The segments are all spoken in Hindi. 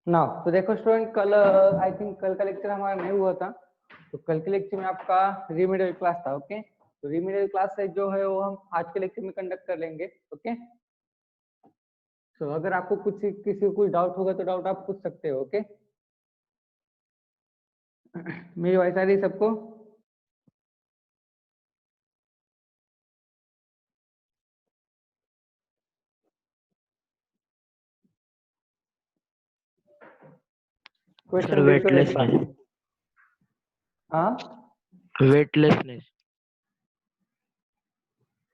नाउ तो देखो स्टूडेंट, कल आई थिंक कल का लेक्चर हमारा नहीं हुआ था, तो कल के लेक्चर में आपका रिमेडियल क्लास था। ओके, तो रिमेडियल क्लास से जो है वो हम आज के लेक्चर में कंडक्ट कर लेंगे। ओके, तो अगर आपको कुछ किसी को कोई डाउट होगा तो डाउट आप पूछ सकते हो। ओके, मेरी वॉइस आ रही है सबको? क्वेश्चन देख लो एक बार। हाँ, वेटलेसनेस।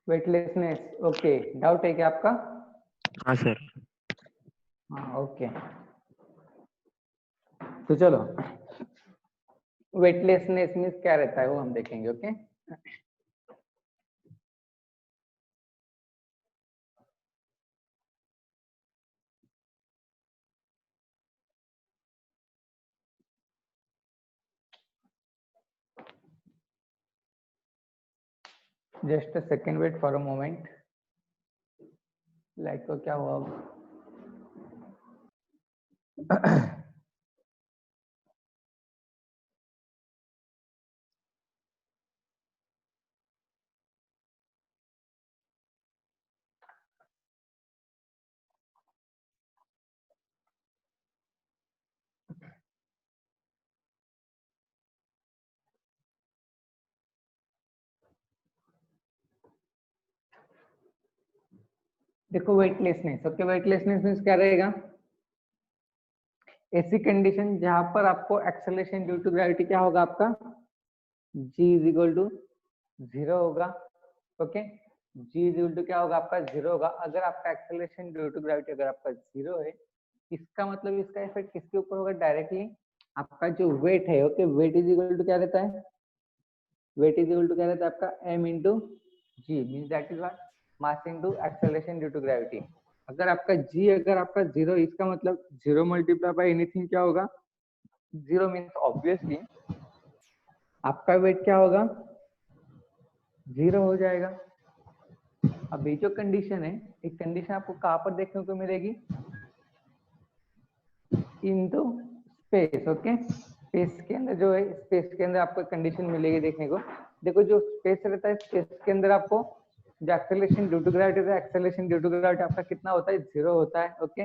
वेटलेसनेस। ओके, डाउट है क्या आपका? हाँ सर। हाँ ओके, तो चलो वेटलेसनेस मीन्स क्या रहता है वो हम देखेंगे। Okay, just a second, wait for a moment. Like तो क्या हुआ अब? देखो वेटलेसनेस। ओके, वेटलेसनेस मीन्स क्या रहेगा? ऐसी कंडीशन जहां पर आपको एक्सेलरेशन ड्यू टू ग्रेविटी क्या होगा आपका? g इज इक्वल टू 0 होगा। Okay, g is equal to क्या होगा आपका? 0 होगा। अगर आपका एक्सेलरेशन ड्यू टू ग्रेविटी अगर आपका 0 है, इसका मतलब इसका इफेक्ट किसके ऊपर होगा? डायरेक्टली आपका जो वेट है। Okay, weight is equal to क्या रहता है? वेट इज इक्वल टू क्या रहता है आपका? m into g, means that is what? Mass into acceleration due to gravity. अगर आपका g अगर आपका 0, इसका मतलब 0 मल्टीप्लाई बाय एनीथिंग क्या होगा? 0 मीन्स ऑब्वियसली आपका वेट क्या होगा? 0 हो जाएगा। अब ये जो कंडीशन है, एक कंडीशन आपको कहाँ पर देखने को मिलेगी? Into space. ओके, स्पेस के अंदर जो है, स्पेस के अंदर आपको कंडीशन मिलेगी देखने को। देखो जो स्पेस रहता है, स्पेस के अंदर आपको जो एक्सेलरेशन ड्यू टू ग्रेविटी है, एक्सेलरेशन ड्यू टू ग्रेविटी आपका कितना होता है? 0 होता है। ओके,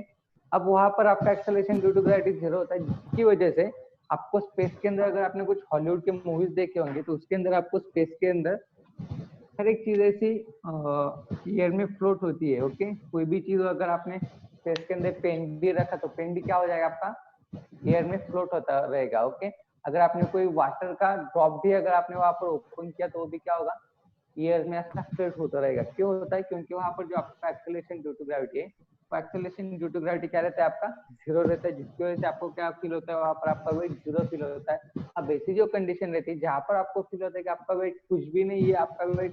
अब वहां पर आपका एक्सेलरेशन ड्यू टू ग्रेविटी 0 होता है, जिसकी वजह से आपको स्पेस के अंदर, अगर आपने कुछ हॉलीवुड के मूवीज देखे होंगे तो उसके अंदर आपको स्पेस के अंदर हर एक चीज ऐसी एयर में फ्लोट होती है। ओके, कोई भी चीज अगर आपने स्पेस के अंदर पेन भी रखा तो पेन भी क्या हो जाएगा आपका? एयर में फ्लोट होता रहेगा। ओके, अगर आपने कोई वाटर का ड्रॉप भी अगर आपने वहां पर ओपन किया तो वो भी क्या होगा? एयर में ऐसा फ्लोट होता रहेगा। क्यों होता है? क्योंकि वहां पर जो आपका एक्सेलरेशन ड्यू टू ग्रेविटी है, वो एक्सेलरेशन ड्यू टू ग्रेविटी क्या रहता है आपका? 0 रहता है, जिसकी वजह से आपको क्या फील होता है? वहां पर आपका वेट 0 फील होता है। अब ऐसी जो कंडीशन रहती है जहां पर आपको फील होता है कि आपका वेट कुछ भी नहीं है, आपका वेट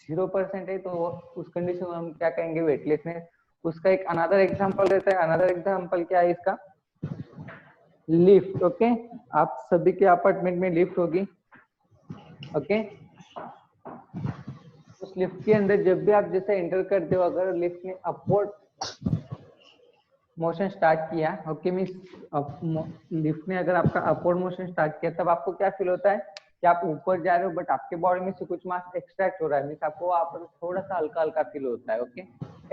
0% है, तो उस कंडीशन में हम क्या कहेंगे? वेटलेसनेस। उसका एक अनदर एग्जांपल रहता है। अनदर एग्जांपल क्या है इसका? लिफ्ट। ओके, आप सभी के अपार्टमेंट में लिफ्ट होगी। ओके, उस लिफ्ट के अंदर जब भी आप जैसे एंटर करते हो, अगर लिफ्ट ने अपवर्ड मोशन स्टार्ट किया, ओके, मीन्स लिफ्ट ने अगर आपका अपवर्ड मोशन स्टार्ट किया, तब आपको क्या फील होता है? कि आप ऊपर जा रहे हो, बट आपके बॉडी में से कुछ मास एक्सट्रैक्ट हो रहा है, मीन्स आपको वहां पर थोड़ा सा हल्का हल्का फील होता है। ओके,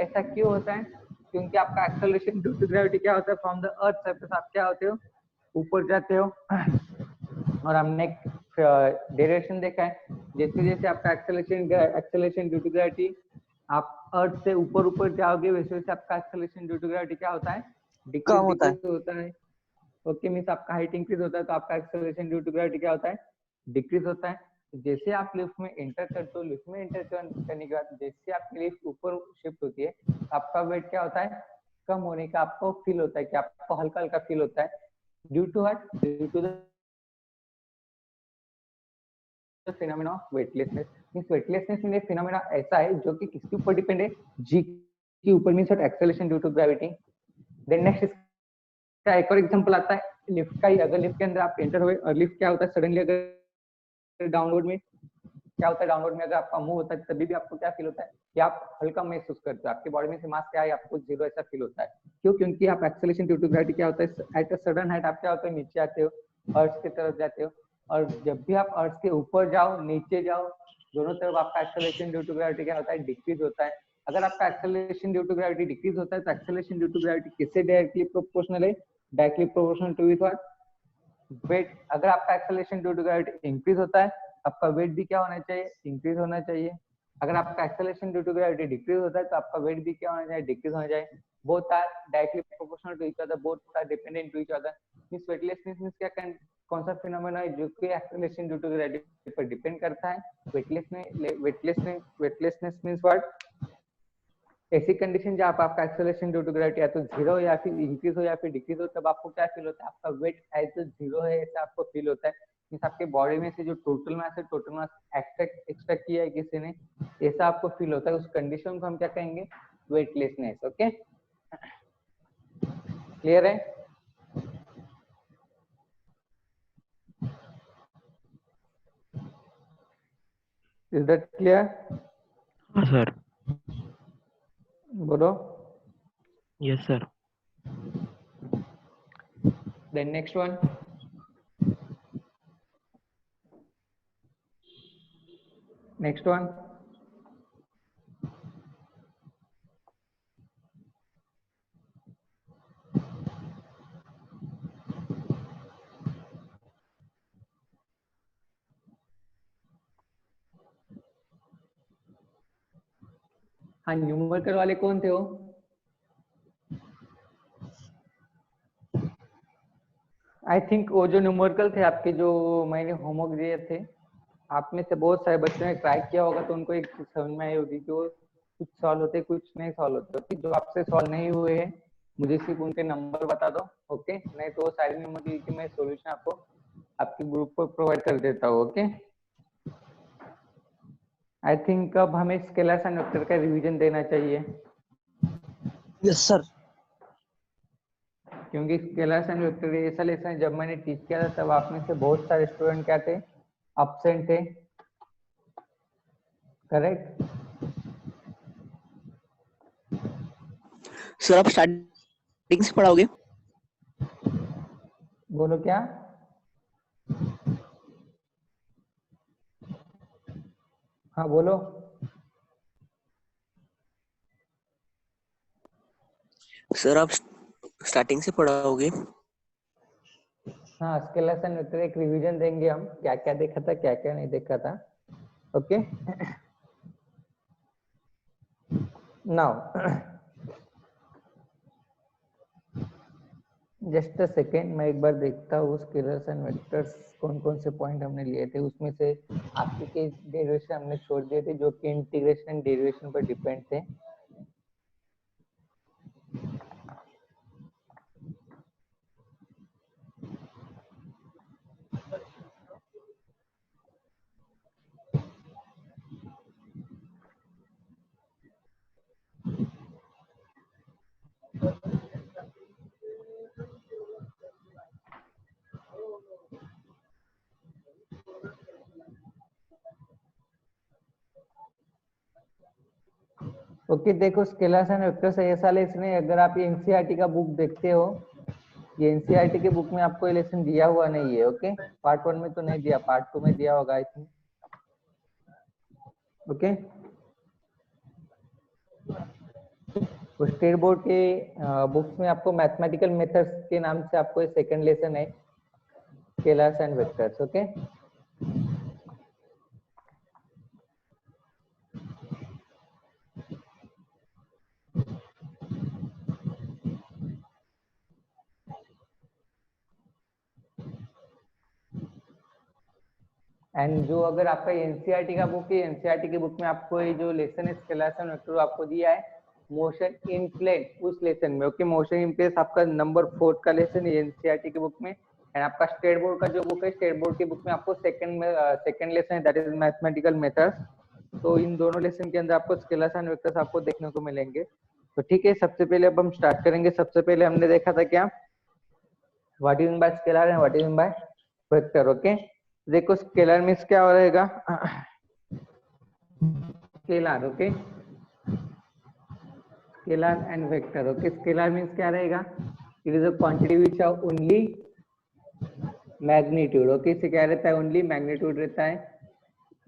ऐसा क्यों होता है? क्योंकि आपका एक्सेलरेशन ड्यू टू ग्रेविटी क्या होता है? फ्रॉम द अर्थ सरफेस आप क्या होते हो? ऊपर जाते हो। और हमने एक डायरेक्शन देखा है, जैसे जैसे आपका एक्सेलरेशन ड्यू टू ग्रेविटी आप अर्थ से ऊपर ऊपर जाओगे, वैसे वैसे आपका एक्सेलरेशन ड्यू टू ग्रेविटी क्या होता है? डिक्रीज डिक्रीज होता है। ओके, मीन्स आपका हाइट इंक्रीज होता है तो आपका एक्सेलरेशन ड्यू टू ग्रेविटी क्या होता है? डिक्रीज होता है। तो जैसे आप लिफ्ट में एंटर करते हो, लिफ्ट में एंटर करने के बाद जैसे आपकी लिफ्ट ऊपर शिफ्ट होती है, आपका वेट क्या होता है? कम होने का आपको फील होता है, कि आपको हल्का हल्का फील होता है। Due to what? Due to the phenomena of weightlessness. Means weightlessness में फिनोमेना ऐसा है जो कि किसके ऊपर डिपेंड है? जी के ऊपर, means acceleration due to gravity. Then next इसका एक और एग्जांपल आता है लिफ्ट का ही। अगर लिफ्ट के अंदर आप एंटर हुए और लिफ्ट क्या होता है? सडनली अगर डाउनवर्ड में क्या होता है डाउनवर्ड में अगर आपका मूव होता है तभी भी आपको क्या फील होता है कि आप हल्का महसूस करते हो, आपकी बॉडी में से मास क्या है आपको जीरो ऐसा फील होता है। क्यों? क्योंकि आप एक्सेलरेशन ड्यू टू ग्रेविटी क्या होता है एट अ सडन हाइट आप क्या होता है नीचे आते हो, अर्थ की तरफ जाते हो, और जब भी आप अर्थ के ऊपर जाओ नीचे जाओ दोनों तरफ आपका एक्सेलरेशन ड्यू टू ग्रेविटी क्या होता है डिक्रीज होता है। अगर आपका acceleration due to gravity decrease होता है तो एक्सेलरेशन ड्यू टू ग्रेविटी किससे डायरेक्टली प्रोपोर्शनल है? Directly proportional to with what? Weight. अगर आपका acceleration due to gravity increase होता है आपका वेट भी क्या होना चाहिए? इंक्रीज होना चाहिए। अगर आपका acceleration due to gravity decrease होता है तो आपका वेट भी क्या होना चाहिए? डिक्रीज होना चाहिए। Both are directly proportional to each other, both are dependent to each other. Means weightlessness means क्या कौन सा फिनोमेना है जो कि एक्सेलरेशन ड्यू टू ग्रेविटी पर डिपेंड करता है? Weightlessness means what? ऐसी कंडीशन जहाँ आपका एक्सेलरेशन ड्यू टू ग्रेविटी या तो जीरो या फिर इंक्रीज हो या फिर डिक्रीज हो तब आपको क्या फील होता है? आपका वेट एज जीरो है ऐसा आपको फील होता है। मींस आपके बॉडी में से जो टोटल मास है टोटल मास एक्सट्रैक्ट किया है किसी ने ऐसा आपको फील होता है। उस कंडीशन को हम क्या कहेंगे? वेटलेसनेस। ओके, क्लियर है? Is that clear? हाँ सर। बोलो। Yes sir. Then next one. Next one. हाँ, न्यूमेरिकल वाले कौन थे वो? आई थिंक वो जो न्यूमेरिकल थे आपके जो मैंने होमवर्क दिए थे आप में से बहुत सारे बच्चों ने ट्राई किया होगा तो उनको एक चीज समझ में आई होगी कि वो कुछ सॉल्व होते कुछ नहीं सॉल्व होते। ओके, जो आपसे सॉल्व नहीं हुए हैं मुझे सिर्फ उनके नंबर बता दो। ओके, नहीं तो वो सारी मेमोरी की मैं सॉल्यूशन आपको आपके ग्रुप पर प्रोवाइड कर देता हूँ। ओके, आई थिंक अब हमें स्केलर्स एंड वेक्टर का रिवीजन देना चाहिए। Yes sir. क्योंकि स्केलर्स एंड वेक्टर ऐसा लेसन है जब मैंने टीच किया था तब आप में से बहुत सारे स्टूडेंट क्या थे? एब्सेंट थे, करेक्ट? सर आप स्टार्टिंग से पढ़ाओगे? बोलो क्या? हाँ बोलो। सर आप स्टार्टिंग से पढ़ाओगे? हाँ, स्केलर्स एंड वेक्टर एक रिवीजन देंगे हम, क्या क्या देखा था क्या क्या नहीं देखा था। Okay, now just a second मैं एक बार देखता हूँ स्केलर्स एंड वेक्टर्स कौन कौन से पॉइंट हमने लिए थे। उसमें से आपके के डेरिवेशन हमने छोड़ दिए थे जो कि इंटीग्रेशन एंड डेरिवेशन पर डिपेंड थे। ओके, देखो स्केलर्स एंड वेक्टर्स ऐसा लेसन है अगर आप एनसीईआरटी का बुक देखते हो ये एनसीईआरटी के बुक में आपको ये लेसन दिया हुआ नहीं है। ओके, पार्ट 1 में तो नहीं दिया, पार्ट 2 में दिया होगा आई थिंक। ओके, तो स्टेट बोर्ड के बुक्स में आपको मैथमेटिकल मेथड्स के नाम से आपको ये सेकंड लेसन है scalars and vectors. Okay, and जो अगर आपका एनसीईआरटी का बुक है एनसीईआरटी के बुक में आपको ये जो लेसन है स्केलर्स एंड वेक्टर आपको दिया है मोशन इन प्लेन उस लेसन में। ओके, मोशन इन प्लेन आपका नंबर 4 का लेसन है एनसीईआरटी के बुक में। एंड आपका स्टेट बोर्ड का जो बुक है स्टेट बोर्ड के बुक में आपको सेकंड लेसन है दैट इज मैथमेटिकल मेथड्स। तो इन दोनों लेसन के अंदर आपको स्केलर्स एंड वेक्टर्स आपको देखने को मिलेंगे। तो ठीक है, सबसे पहले अब हम स्टार्ट करेंगे। सबसे पहले हमने देखा था क्या what is mean by scalar and what is mean by vector. Okay, देखो स्केलर मींस क्या हो रहेगा scalar, okay, scalar and vector, okay. Scalar means क्या रहेगा, it is a quantity which have only magnitude, okay, इसे क्या रहता है, ओनली मैग्नीट्यूड रहता है।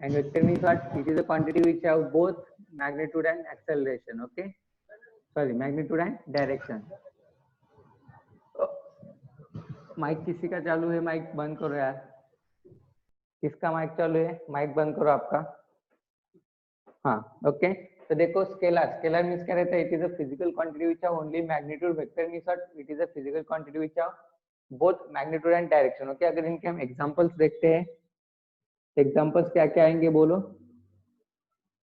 And vector means what, it is a quantity which have both magnitude and acceleration, okay, sorry magnitude and direction. Mic किसी का चालू है, माइक बंद करो यार, किसका माइक चालू है, माइक बंद करो आपका। हाँ, ओके। तो देखो स्केलर, स्केलर मींस क्या रहता है, it is a physical quantity which have only magnitude. Vector means what, it is a physical quantity which have both magnitude and direction, okay. अगर इनके हम एग्जांपल्स देखते हैं, एग्जांपल्स क्या क्या आएंगे बोलो।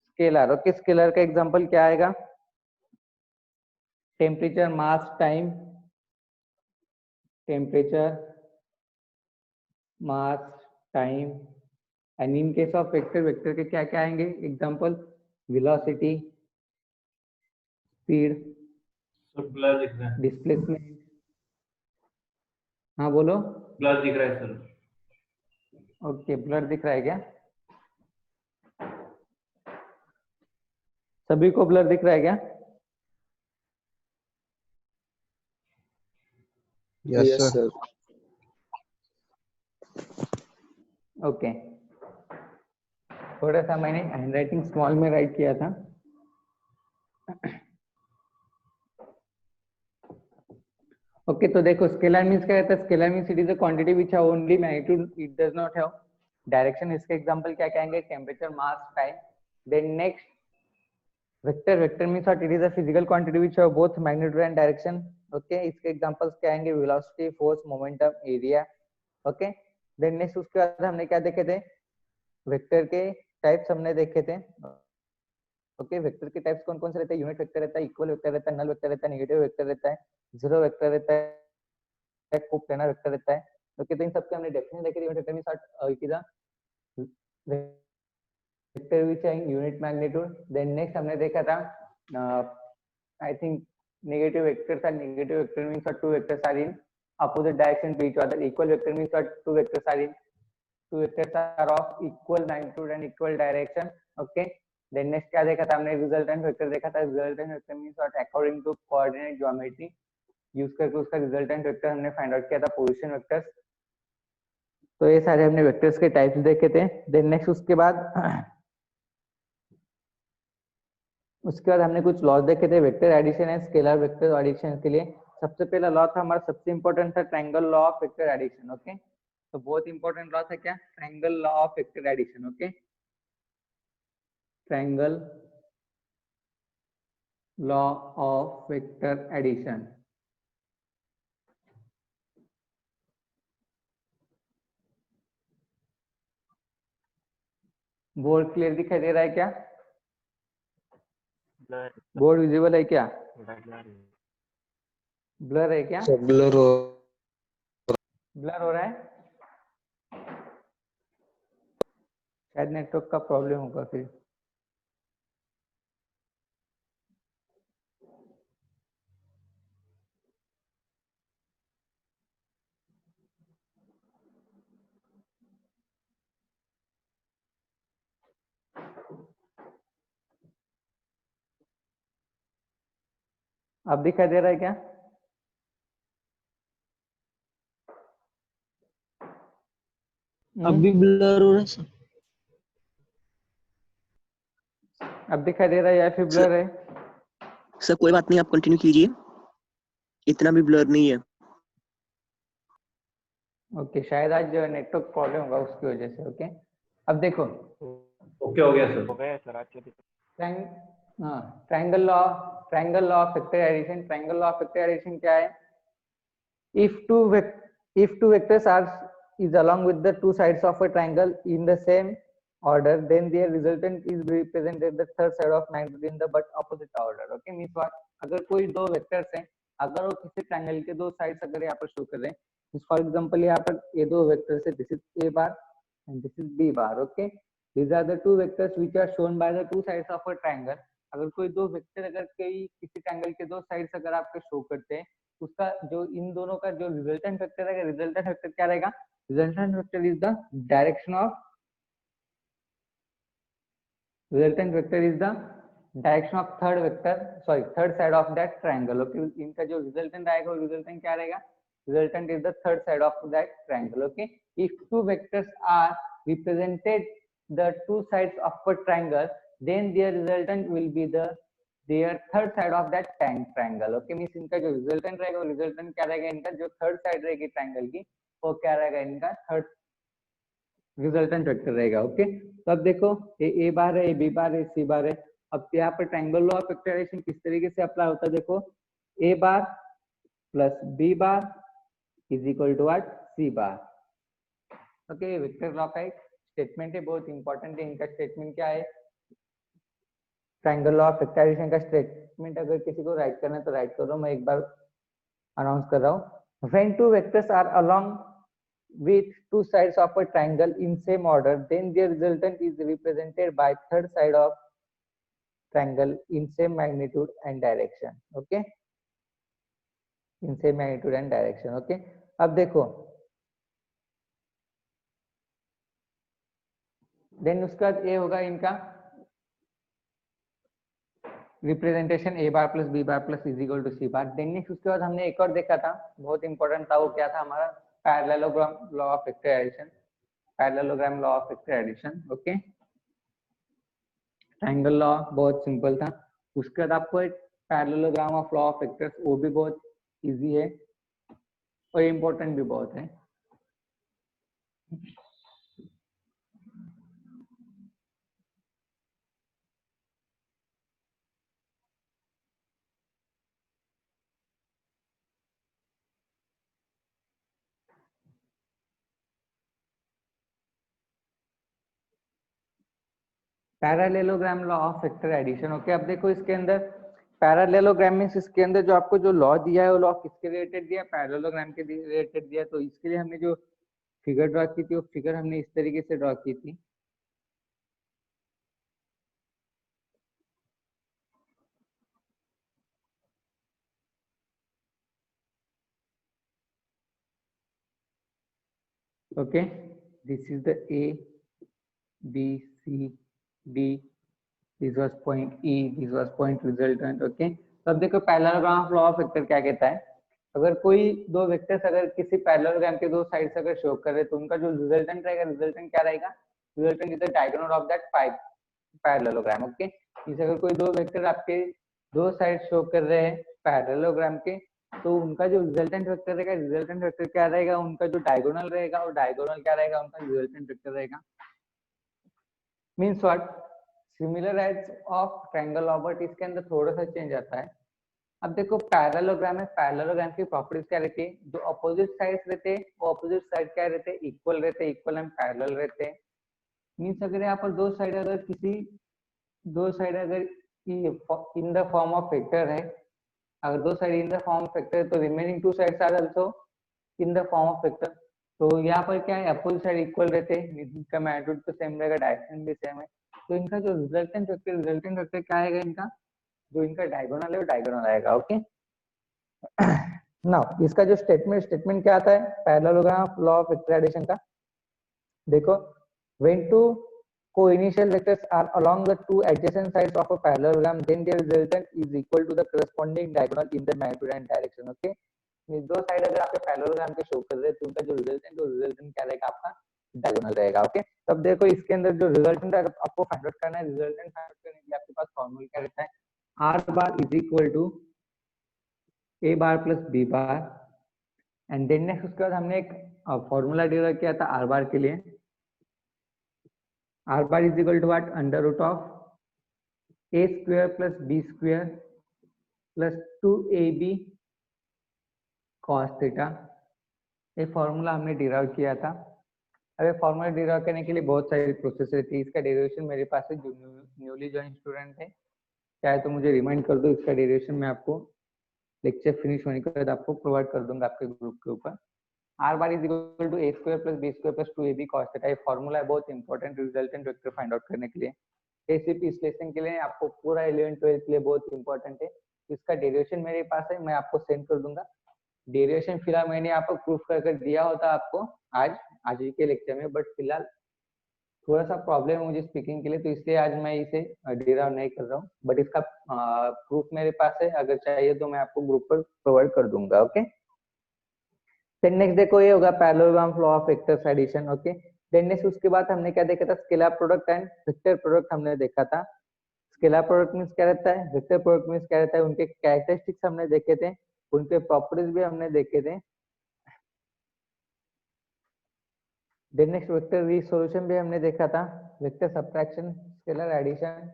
स्केलर, ओके, स्केलर का एग्जांपल क्या आएगा, temperature, mass, time, temperature, mass, time. And in case of vector, vector के क्या क्या आएंगे एग्जांपल, वेलोसिटी, स्पीड, ब्लर दिख रहा है, डिस्प्लेसमेंट। हाँ बोलो। ब्लर दिख रहा है सर। ओके, ब्लर दिख रहा है क्या, सभी को ब्लर दिख रहा है क्या? Yes sir. ओके, थोड़ा सा मैंने हैंडराइटिंग स्मॉल में राइट किया था। ओके, तो देखो स्केलर मींस क्या रहता है, scalar means it is a quantity which have only magnitude, it does not have direction. इसके एग्जांपल क्या क्या आएंगे, temperature, mass, time. Then next vector, vector means what, it is a physical quantity which have both magnitude and direction, okay. इसके एग्जांपल्स क्या आएंगे, velocity, force, momentum, area, okay. Then next उसके बाद हमने क्या देखे थे, वेक्टर के टाइप्स हमने देखे थे, ओके। वेक्टर के टाइप्स कौन कौन से रहते हैं, यूनिट वेक्टर रहता है, इक्वल वेक्टर रहता है, नल वेक्टर रहता है, नेगेटिव वेक्टर रहता है, जीरो वेक्टर रहता है, कोप्लेनर वेक्टर रहता है, ओके। तो इन सबके हमने डेफिनेशन देखे थे। Unit vector means it is a vector which have unit magnitude. Then next हमने देखा था I think negative vectors, or negative vector means two vectors are in opposite direction to each other. Equal vector means that two vectors are of equal magnitude and equal direction, okay. Then next क्या देखा था हमने, रिजल्टेंट वेक्टर देखा था। Resultant vector means what, according to coordinate geometry use करके उसका रिजल्टेंट वेक्टर हमने फाइंड आउट किया था, पोजीशन वेक्टर्स। तो ये सारे हमने वेक्टर्स के टाइप्स देखे थे। देन नेक्स्ट उसके बाद हमने कुछ लॉज देखे थे vector addition and scalar vector addition के लिए। सबसे पहला लॉ था हमारा, सबसे इंपॉर्टेंट था triangle law of vector addition, okay. तो बहुत इंपॉर्टेंट लॉ था क्या, triangle law of vector addition, okay. Triangle law of vector addition. Board clear दिखाई दे रहा है क्या, बोर्ड विजिबल है क्या, ब्लर है क्या, ब्लर हो ब्लर हो रहा है, शायद नेटवर्क का प्रॉब्लम होगा फिर। अब दिखाई दे रहा है क्या, अब भी ब्लर हो रहा है सर। अब दिखाई दे रहा है या फिर ब्लर है? सर कोई बात नहीं, आप कंटिन्यू कीजिए, इतना भी ब्लर नहीं है। ओके, शायद आज नेटवर्क प्रॉब्लम होगा उसकी वजह से, ओके। अब देखो ओके हो गया sir. Triangle law of vector addition. Triangle law of vector addition क्या है, if two vectors are is along with the two sides of a triangle in the same order, then their resultant is represented the third side of magnitude in the but opposite order, okay। means what, अगर कोई दो वेक्टर्स हैं, अगर वो किसी ट्रायंगल के दो साइड्स अगर यहाँ पर शो कर रहे हैं, फॉर एग्जांपल यहाँ पर ये दो वेक्टर्स है, this is a bar and this is b bar, okay। these are the two vectors which are shown by the two sides of a triangle। अगर कोई दो वेक्टर अगर किसी ट्रायंगल के दो साइड्स अगर आपके शो करते हैं, उसका जो इन दोनों का जो रिजल्टेंट वेक्टर रहेगा, रिजल्टेंट वेक्टर क्या रहेगा, resultant vector is the direction of resultant vector is the direction of third vector, sorry third side of that triangle. Okay, इनका जो रिजल्टेंट आएगा वो रिजल्टेंट क्या रहेगा, resultant is the third side of that triangle. Okay, if two vectors are represented the two sides of a triangle, then their resultant will be their third side of that triangle। Okay, means इनका जो रिजल्टेंट रहेगा वो रिजल्टेंट क्या रहेगा, इनका जो थर्ड साइड रहेगी ट्रायंगल की वो क्या रहेगा, इनका थर्ड रिजल्टेंट वेक्टर रहेगा। ओके, तो अब देखो ये ए बार है, ये बी बार है, सी बार है। अब यहाँ पर ट्रायंगल लॉ ऑफ फैक्टराइजेशन किस तरीके से अप्लाई होता है, देखो A bar plus B bar is equal to what, C bar. Okay, vector law का एक स्टेटमेंट है, बहुत इंपॉर्टेंट है। इनका स्टेटमेंट क्या है, ट्रायंगल लॉ ऑफ फैक्टराइजेशन का स्टेटमेंट अगर किसी को राइट करना है तो राइट करो, मैं एक बार अनाउंस कर रहा हूँ। When two vectors are along with two sides of a triangle in same order, then their resultant is represented by third side of triangle in same magnitude and direction। okay, in same magnitude and direction। okay, अब देखो देन उसका ये होगा इनका representation A bar plus B bar plus is equal to C bar. Then next उसके बाद हमने एक और देखा था, बहुत इंपॉर्टेंट था, वो क्या था हमारा parallelogram law of vector addition, parallelogram law of vector addition. Okay, triangle law बहुत सिंपल था। उसके बाद आपको एक parallelogram of law of vectors, वो भी बहुत इजी है और इम्पोर्टेंट भी बहुत है। Parallelogram law of vector addition. Okay, अब देखो इसके अंदर पैरेललोग्राम मींस इसके अंदर जो आपको जो लॉ दिया है वो लॉ किसके रिलेटेड दिया है, पैरेललोग्राम के रिलेटेड दिया है। तो इसके लिए हमने जो फिगर ड्रॉ की थी वो फिगर हमने इस तरीके से ड्रॉ की थी। Okay, this is the A B C D, this was point E, this was point resultant. Okay, तो अब देखो parallelogram of law of vector क्या कहता है, अगर कोई दो वेक्टर्स अगर किसी पैरेललोग्राम के दो साइड से अगर शो कर रहे तो उनका जो रिजल्टेंट रहेगा, रिजल्टेंट क्या रहेगा, resultant is the diagonal of that parallelogram. Okay, इस अगर कोई दो वेक्टर आपके दो साइड शो कर रहे हैं पैरेललोग्राम के, तो उनका जो रिजल्टेंट वेक्टर रहेगा, रिजल्टेंट वेक्टर क्या रहेगा, उनका जो डायगोनल रहेगा और डायगोनल क्या रहेगा, उनका रिजल्टेंट वेक्टर रहेगा। Means what, similar as of triangle law, but इसके अंदर थोड़ा सा चेंज आता है। अब देखो पैरेललोग्राम में पैरेललोग्राम की प्रॉपर्टीज क्या रहती है, जो अपोजिट साइड्स रहते हैं वो अपोजिट साइड क्या रहते हैं, इक्वल रहते हैं, इक्वल एंड पैरेलल रहते हैं। मींस अगर यहाँ पर दो साइड अगर in the form of vector है, अगर दो side in the form of vector है तो remaining two sides are also in the form of vector. तो यहाँ पर क्या है, अपोजिट साइड इक्वल रहते हैं, इनका मैग्नीट्यूड तो सेम रहेगा, डायरेक्शन भी सेम है। तो इनका जो रिजल्टेंट वेक्टर क्या आएगा, इनका जो इनका डायगोनल है वो डायगोनल आएगा। ओके, नाउ इसका जो स्टेटमेंट क्या आता है parallelogram law of vector addition का, देखो when two co-initial vectors are along the two adjacent sides of a parallelogram, then their resultant is equal to the corresponding diagonal in the magnitude and direction। okay, दो साइड अगर आपके पैरेललोग्राम के शो कर रहे हैं तो उनका जो रिजल्टेंट क्या रहेगा, आपका डायगोनल रहेगा। ओके, तब देखो इसके अंदर जो रिजल्टेंट आपको फाइंड आउट करना है, रिजल्टेंट फाइंड आउट करने के लिए आपके पास फॉर्मूला क्या रहता है, R bar is equal to A bar plus B bar. And then next उसके बाद हमने एक फॉर्मूला डिराइव किया था आर बार के लिए, R bar is equal to what, under root of A square plus B square plus 2ab cos theta. ये फॉर्मूला हमने डिराइव किया था। अब ये फॉर्मूला डिराइव करने के लिए बहुत सारी प्रोसेस रहती है, इसका डेरिवेशन मेरे पास है, जो न्यूली ज्वाइन स्टूडेंट है चाहे तो मुझे रिमाइंड कर दो, इसका डेरिवेशन मैं आपको लेक्चर फिनिश होने के बाद आपको प्रोवाइड कर दूंगा आपके ग्रुप के ऊपर। R bar is equal to A square plus B square plus 2ab cos theta. ये फॉर्मूला है बहुत important resultant vector find out करने के लिए, सिर्फ इस लेसन के लिए आपको पूरा 11 12 के लिए बहुत इंपॉर्टेंट है। इसका डेरिवेशन मेरे पास है, मैं आपको सेंड कर दूंगा। डेरिवेशन फिलहाल मैंने आपको प्रूफ कर दिया होता आपको आज के लेक्चर में, बट फिलहाल थोड़ा सा प्रॉब्लम है मुझे स्पीकिंग के लिए, तो इसलिए आज मैं इसे डिराइव नहीं कर रहा हूँ, बट इसका प्रूफ मेरे पास है, अगर चाहिए तो मैं आपको ग्रुप पर प्रोवाइड कर दूंगा। ओके, देन नेक्स्ट देखो ये होगा parallelogram flow of vectors addition. Okay, then next उसके बाद हमने क्या देखा था, scalar product and vector product हमने देखा था। स्केलर प्रोडक्ट मींस क्या रहता है, वेक्टर प्रोडक्ट मींस क्या रहता है, उनके कैरेक्टरिस्टिक्स हमने देखे थे, उनके प्रॉपर्टीज भी हमने देखे थे। देन नेक्स्ट वेक्टर रीसोल्यूशन भी हमने देखा था, vector subtraction, scalar addition.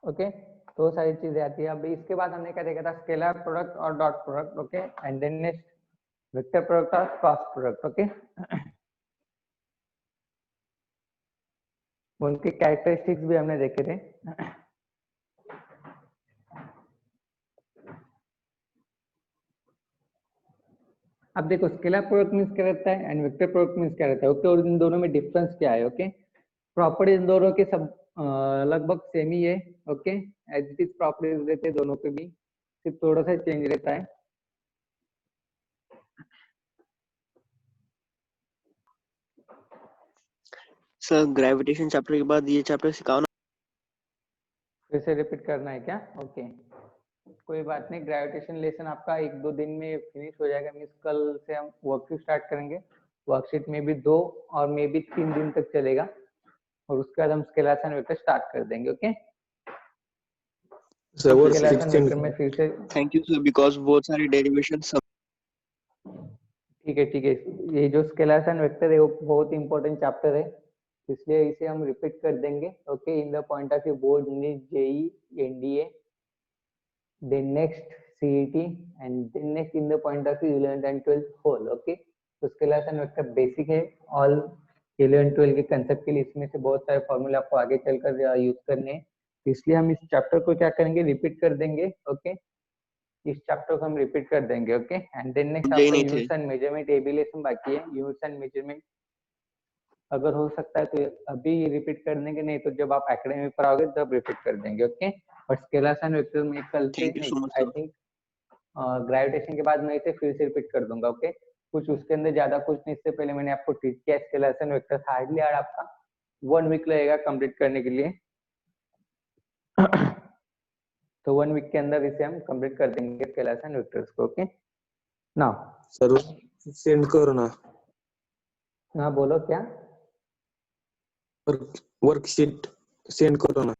Okay, तो सारी चीजें आती है। अभी इसके बाद हमने क्या देखा था, स्केलर प्रोडक्ट और dot product. Okay, and then next vector product और क्रॉस प्रोडक्ट। ओके, उनके कैरेक्टरिस्टिक्स भी हमने देखे थे। अब देखो स्केलर प्रोडक्ट मींस क्या रहता है एंड वेक्टर प्रोडक्ट मींस क्या रहता है। ओके, और इन दोनों में डिफरेंस क्या है। ओके, प्रॉपर्टी इन दोनों के सब लगभग सेम ही है। Okay, as it is properties रहते हैं दोनों के भी, सिर्फ थोड़ा सा चेंज रहता है। सर ग्रेविटेशन चैप्टर के बाद ये चैप्टर सिखाओ ना। फिर से रिपीट करना है क्या? ओके, कोई बात नहीं, ग्रेविटेशन लेसन आपका 1-2 दिन में फिनिश हो जाएगा। मींस कल से हम वर्कशीट स्टार्ट करेंगे। वर्कशीट में भी 2 और मे भी 3 दिन तक चलेगा, और उसके बाद हम स्केलर्स एंड वेक्टर स्टार्ट कर देंगे। ओके, स्केलर्स एंड वेक्टर में फिर से थैंक यू सर, बिकॉज बहुत सारे डेरिवेशन सब। ठीक है ठीक है, ये जो स्केलर्स एंड वेक्टर है वो बहुत इंपॉर्टेंट चैप्टर है, इसलिए इसे हम रिपीट कर देंगे। Okay, in the point of view board, NEET, JEE, NDA, then next CET, and then next in the point of view 11th and 12th whole। Okay, तो स्केलर्स एंड वेक्टर बेसिक है, ऑल 11 12 के कंसेप्ट के लिए इसमें से बहुत सारे फॉर्मूला आपको आगे चलकर यूज करने हैं, इसलिए हम इस चैप्टर को क्या करेंगे, रिपीट कर देंगे। ओके, इस चैप्टर को हम रिपीट कर देंगे। ओके, एंड देन नेक्स्ट यही आपका नहीं थे। यूनिट्स एंड मेजरमेंट एबिलेशन बाकी है। यूनिट्स एंड मेजरमेंट अगर हो सकता है तो अभी रिपीट कर देंगे, नहीं तो जब आप एकेडमी पर आओगे तब रिपीट कर देंगे। ओके, और स्केलर्स एंड वेक्टर में कल से थैंक यू सो नहीं, much I sir. Think gravitation के बाद मैं इसे फिर से रिपीट कर दूंगा। ओके, कुछ उसके अंदर ज्यादा कुछ नहीं, इससे पहले मैंने आपको टीच किया स्केलर्स एंड वेक्टर, हार्डली यार आपका 1 वीक लगेगा कंप्लीट करने के लिए। तो 1 वीक के अंदर इसे हम कंप्लीट कर देंगे स्केलर्स एंड वेक्टर्स को। ओके, नाउ सर सेंड करो ना, हाँ बोलो क्या? वर्कशीट सेंड करो ना।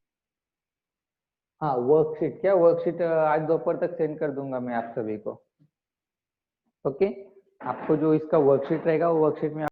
हाँ वर्कशीट, क्या वर्कशीट आज दोपहर तक सेंड कर दूंगा मैं आप सभी को। ओके, आपको जो इसका वर्कशीट रहेगा वो वर्कशीट में